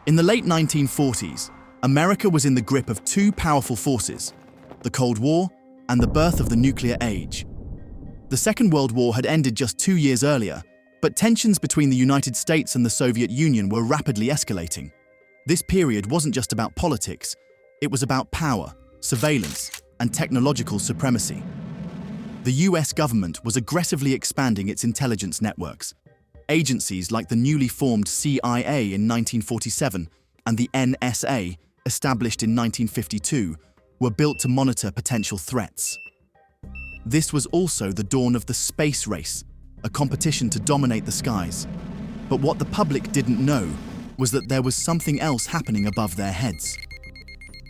In the late 1940s, America was in the grip of two powerful forces, the Cold War and the birth of the nuclear age. The Second World War had ended just 2 years earlier, but tensions between the United States and the Soviet Union were rapidly escalating. This period wasn't just about politics, it was about power, surveillance, and technological supremacy. The US government was aggressively expanding its intelligence networks. Agencies like the newly formed CIA in 1947 and the NSA, established in 1952, were built to monitor potential threats. This was also the dawn of the space race, a competition to dominate the skies. But what the public didn't know was that there was something else happening above their heads.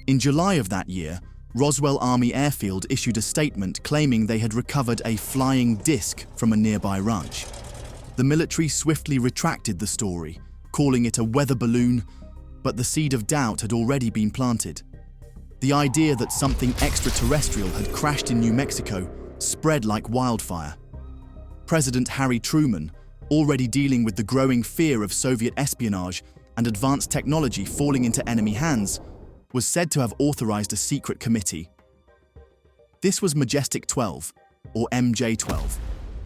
In July of that year, Roswell Army Airfield issued a statement claiming they had recovered a flying disc from a nearby ranch. The military swiftly retracted the story, calling it a weather balloon, but the seed of doubt had already been planted. The idea that something extraterrestrial had crashed in New Mexico spread like wildfire. President Harry Truman, already dealing with the growing fear of Soviet espionage and advanced technology falling into enemy hands, was said to have authorized a secret committee. This was Majestic 12, or MJ-12,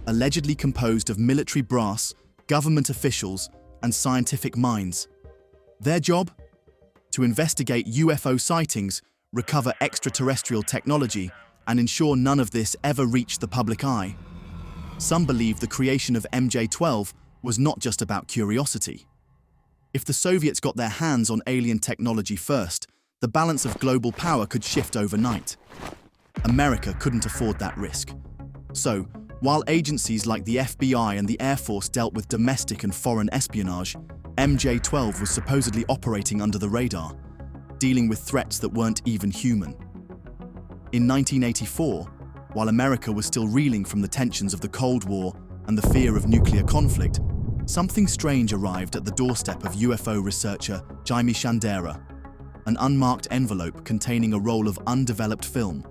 allegedly composed of military brass, government officials, and scientific minds. Their job? To investigate UFO sightings, recover extraterrestrial technology, and ensure none of this ever reached the public eye. Some believe the creation of MJ-12 was not just about curiosity. If the Soviets got their hands on alien technology first, the balance of global power could shift overnight. America couldn't afford that risk. So, while agencies like the FBI and the Air Force dealt with domestic and foreign espionage, MJ-12 was supposedly operating under the radar, dealing with threats that weren't even human. In 1984, while America was still reeling from the tensions of the Cold War and the fear of nuclear conflict, something strange arrived at the doorstep of UFO researcher Jaime Shandera, an unmarked envelope containing a roll of undeveloped film.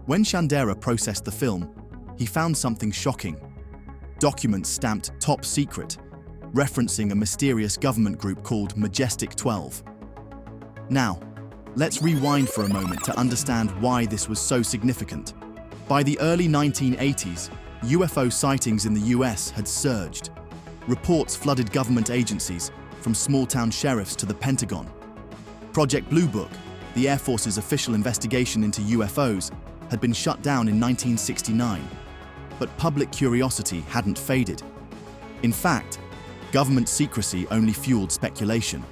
When Shandera processed the film, he found something shocking. Documents stamped top secret, referencing a mysterious government group called Majestic 12. Now, let's rewind for a moment to understand why this was so significant. By the early 1980s, UFO sightings in the US had surged. Reports flooded government agencies, from small-town sheriffs to the Pentagon. Project Blue Book, the Air Force's official investigation into UFOs, had been shut down in 1969. But public curiosity hadn't faded. In fact, government secrecy only fueled speculation.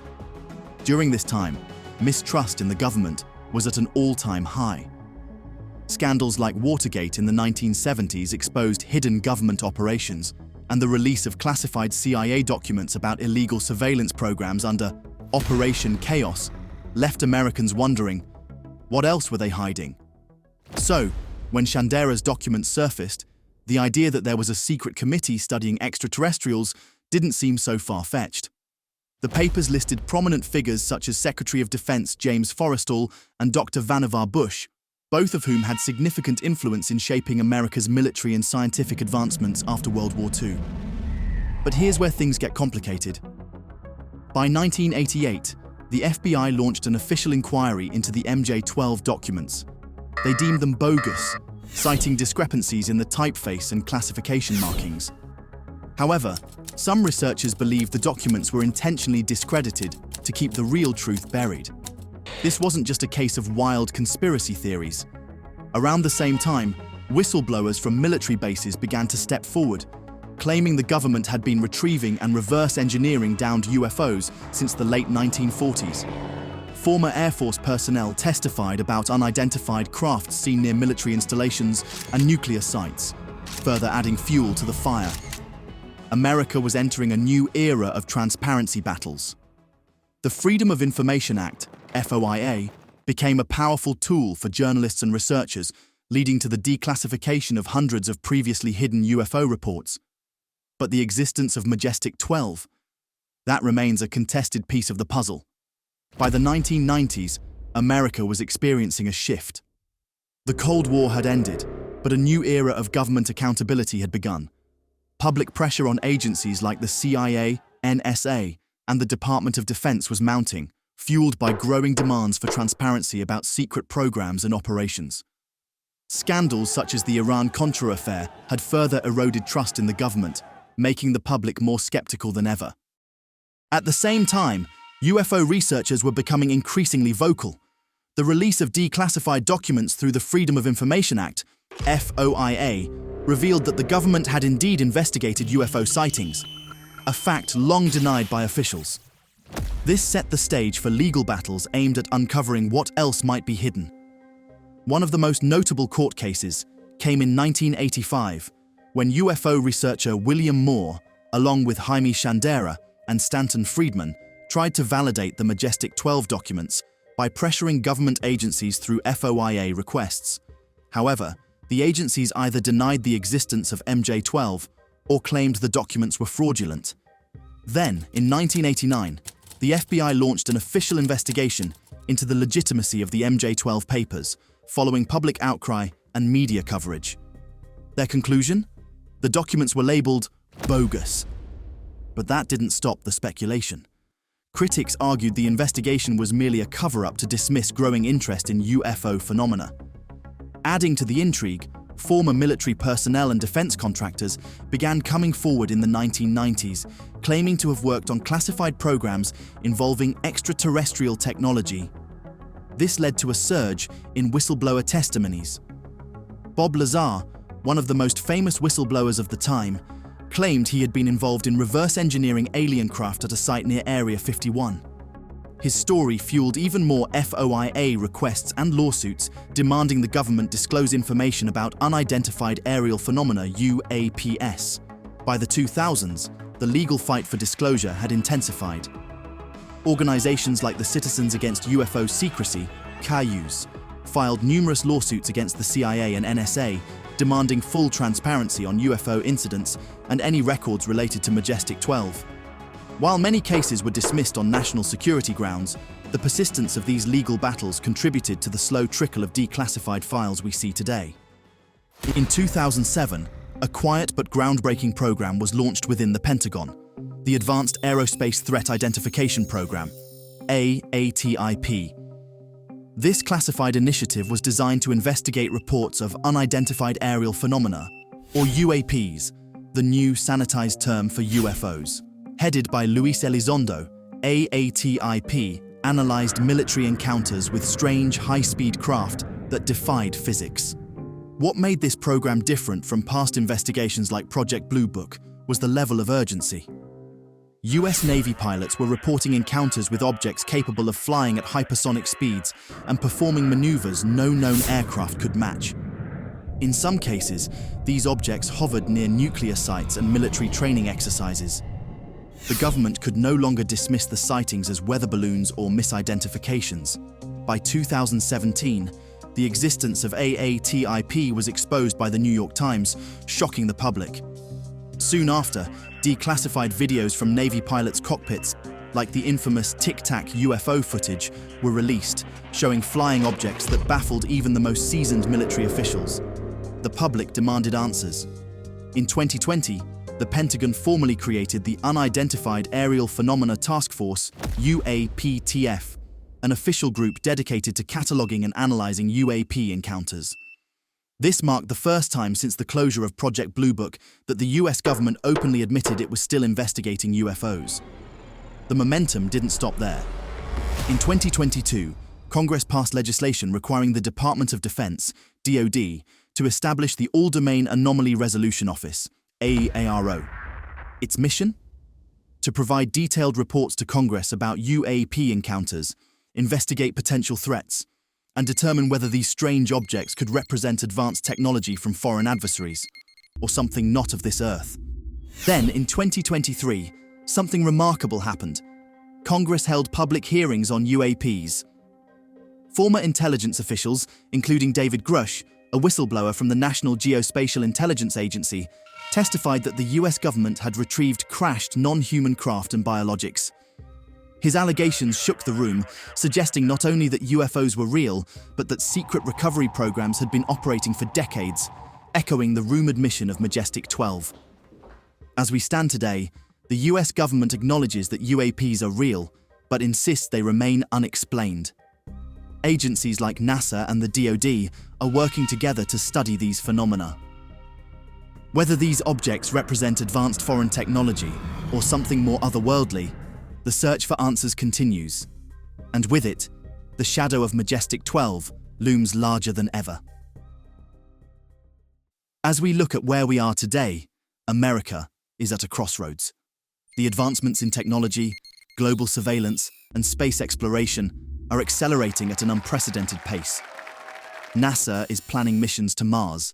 During this time, mistrust in the government was at an all-time high. Scandals like Watergate in the 1970s exposed hidden government operations, and the release of classified CIA documents about illegal surveillance programs under Operation Chaos left Americans wondering, what else were they hiding? So, when Shandera's documents surfaced, the idea that there was a secret committee studying extraterrestrials didn't seem so far-fetched. The papers listed prominent figures such as Secretary of Defense James Forrestal and Dr. Vannevar Bush, both of whom had significant influence in shaping America's military and scientific advancements after World War II. But here's where things get complicated. By 1988, the FBI launched an official inquiry into the MJ-12 documents. They deemed them bogus, citing discrepancies in the typeface and classification markings. However, some researchers believe the documents were intentionally discredited to keep the real truth buried. This wasn't just a case of wild conspiracy theories. Around the same time, whistleblowers from military bases began to step forward, claiming the government had been retrieving and reverse engineering downed UFOs since the late 1940s. Former Air Force personnel testified about unidentified crafts seen near military installations and nuclear sites, further adding fuel to the fire. America was entering a new era of transparency battles. The Freedom of Information Act, FOIA, became a powerful tool for journalists and researchers, leading to the declassification of hundreds of previously hidden UFO reports. But the existence of Majestic 12, that remains a contested piece of the puzzle. By the 1990s, America was experiencing a shift. The Cold War had ended, but a new era of government accountability had begun. Public pressure on agencies like the CIA, NSA, and the Department of Defense was mounting, fueled by growing demands for transparency about secret programs and operations. Scandals such as the Iran-Contra affair had further eroded trust in the government, making the public more skeptical than ever. At the same time, UFO researchers were becoming increasingly vocal. The release of declassified documents through the Freedom of Information Act, FOIA, revealed that the government had indeed investigated UFO sightings, a fact long denied by officials. This set the stage for legal battles aimed at uncovering what else might be hidden. One of the most notable court cases came in 1985, when UFO researcher William Moore, along with Jaime Shandera and Stanton Friedman, tried to validate the Majestic 12 documents by pressuring government agencies through FOIA requests. However, the agencies either denied the existence of MJ-12 or claimed the documents were fraudulent. Then, in 1989, the FBI launched an official investigation into the legitimacy of the MJ-12 papers, following public outcry and media coverage. Their conclusion? The documents were labeled bogus. But that didn't stop the speculation. Critics argued the investigation was merely a cover-up to dismiss growing interest in UFO phenomena. Adding to the intrigue, former military personnel and defense contractors began coming forward in the 1990s, claiming to have worked on classified programs involving extraterrestrial technology. This led to a surge in whistleblower testimonies. Bob Lazar, one of the most famous whistleblowers of the time, claimed he had been involved in reverse engineering alien craft at a site near Area 51. His story fueled even more FOIA requests and lawsuits demanding the government disclose information about unidentified aerial phenomena UAPs. By the 2000s, the legal fight for disclosure had intensified. Organizations like the Citizens Against UFO Secrecy, CAUs, filed numerous lawsuits against the CIA and NSA, demanding full transparency on UFO incidents and any records related to Majestic 12. While many cases were dismissed on national security grounds, the persistence of these legal battles contributed to the slow trickle of declassified files we see today. In 2007, a quiet but groundbreaking program was launched within the Pentagon, the Advanced Aerospace Threat Identification Program, AATIP. This classified initiative was designed to investigate reports of unidentified aerial phenomena, or UAPs, the new sanitized term for UFOs. Headed by Luis Elizondo, AATIP analyzed military encounters with strange high-speed craft that defied physics. What made this program different from past investigations like Project Blue Book was the level of urgency. US Navy pilots were reporting encounters with objects capable of flying at hypersonic speeds and performing maneuvers no known aircraft could match. In some cases, these objects hovered near nuclear sites and military training exercises. The government could no longer dismiss the sightings as weather balloons or misidentifications. By 2017, the existence of AATIP was exposed by the New York Times, shocking the public. Soon after, declassified videos from Navy pilots' cockpits, like the infamous Tic Tac UFO footage, were released, showing flying objects that baffled even the most seasoned military officials. The public demanded answers. In 2020, the Pentagon formally created the Unidentified Aerial Phenomena Task Force, UAPTF, an official group dedicated to cataloging and analyzing UAP encounters. This marked the first time since the closure of Project Blue Book that the US government openly admitted it was still investigating UFOs. The momentum didn't stop there. In 2022, Congress passed legislation requiring the Department of Defense, DoD, to establish the All-Domain Anomaly Resolution Office, AARO. Its mission? To provide detailed reports to Congress about UAP encounters, investigate potential threats, and determine whether these strange objects could represent advanced technology from foreign adversaries, or something not of this earth. Then, in 2023, something remarkable happened. Congress held public hearings on UAPs. Former intelligence officials, including David Grush, a whistleblower from the National Geospatial Intelligence Agency, testified that the US government had retrieved crashed non-human craft and biologics. His allegations shook the room, suggesting not only that UFOs were real, but that secret recovery programs had been operating for decades, echoing the rumored mission of Majestic 12. As we stand today, The US government acknowledges that UAPs are real, but insists they remain unexplained. Agencies like NASA and the DoD are working together to study these phenomena. Whether these objects represent advanced foreign technology or something more otherworldly, the search for answers continues. And with it, the shadow of Majestic 12 looms larger than ever. As we look at where we are today, America is at a crossroads. The advancements in technology, global surveillance, and space exploration are accelerating at an unprecedented pace. NASA is planning missions to Mars.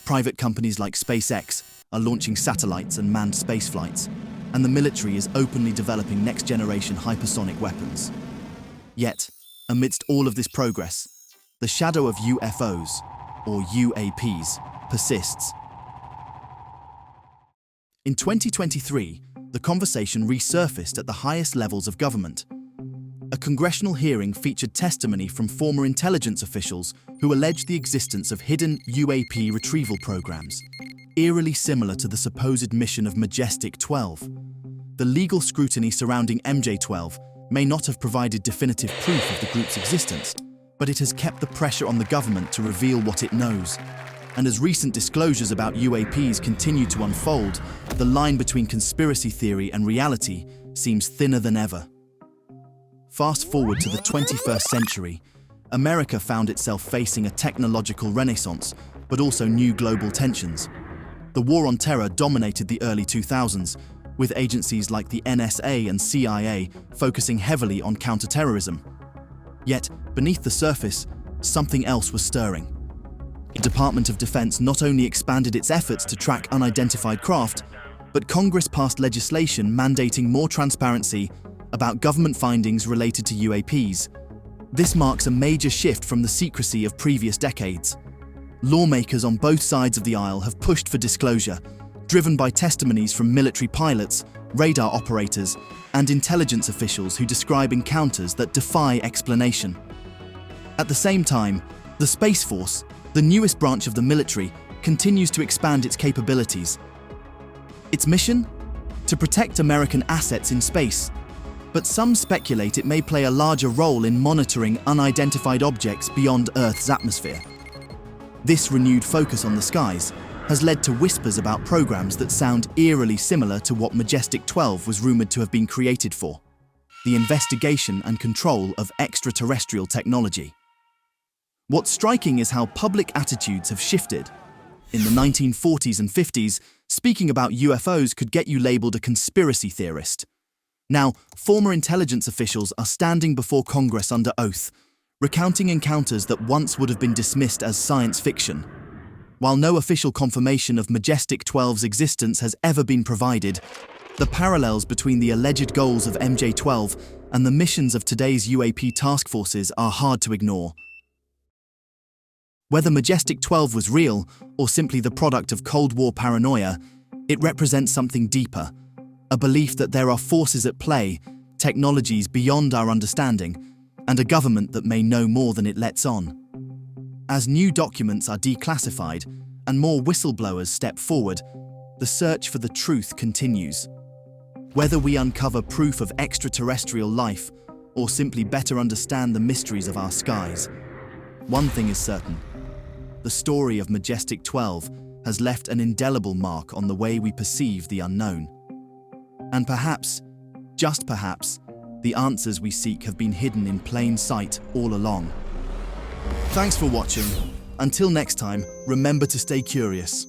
Private companies like SpaceX are launching satellites and manned space flights, and the military is openly developing next-generation hypersonic weapons. Yet, amidst all of this progress, the shadow of UFOs, or UAPs, persists. In 2023, the conversation resurfaced at the highest levels of government. A congressional hearing featured testimony from former intelligence officials who alleged the existence of hidden UAP retrieval programs, eerily similar to the supposed mission of Majestic 12. The legal scrutiny surrounding MJ-12 may not have provided definitive proof of the group's existence, but it has kept the pressure on the government to reveal what it knows. And as recent disclosures about UAPs continue to unfold, the line between conspiracy theory and reality seems thinner than ever. Fast forward to the 21st century, America found itself facing a technological renaissance, but also new global tensions. The war on terror dominated the early 2000s, with agencies like the NSA and CIA focusing heavily on counterterrorism. Yet, beneath the surface, something else was stirring. The Department of Defense not only expanded its efforts to track unidentified craft, but Congress passed legislation mandating more transparency about government findings related to UAPs. This marks a major shift from the secrecy of previous decades. Lawmakers on both sides of the aisle have pushed for disclosure, driven by testimonies from military pilots, radar operators, and intelligence officials who describe encounters that defy explanation. At the same time, the Space Force, the newest branch of the military, continues to expand its capabilities. Its mission? To protect American assets in space. But some speculate it may play a larger role in monitoring unidentified objects beyond Earth's atmosphere. This renewed focus on the skies has led to whispers about programs that sound eerily similar to what Majestic 12 was rumored to have been created for: the investigation and control of extraterrestrial technology. What's striking is how public attitudes have shifted. In the 1940s and 50s, speaking about UFOs could get you labeled a conspiracy theorist. Now, former intelligence officials are standing before Congress under oath, recounting encounters that once would have been dismissed as science fiction. While no official confirmation of Majestic 12's existence has ever been provided, the parallels between the alleged goals of MJ-12 and the missions of today's UAP task forces are hard to ignore. Whether Majestic 12 was real or simply the product of Cold War paranoia, it represents something deeper, a belief that there are forces at play, technologies beyond our understanding, and a government that may know more than it lets on. As new documents are declassified and more whistleblowers step forward, the search for the truth continues. Whether we uncover proof of extraterrestrial life or simply better understand the mysteries of our skies, one thing is certain: the story of Majestic 12 has left an indelible mark on the way we perceive the unknown. And perhaps, just perhaps, the answers we seek have been hidden in plain sight all along. Thanks for watching. Until next time, remember to stay curious.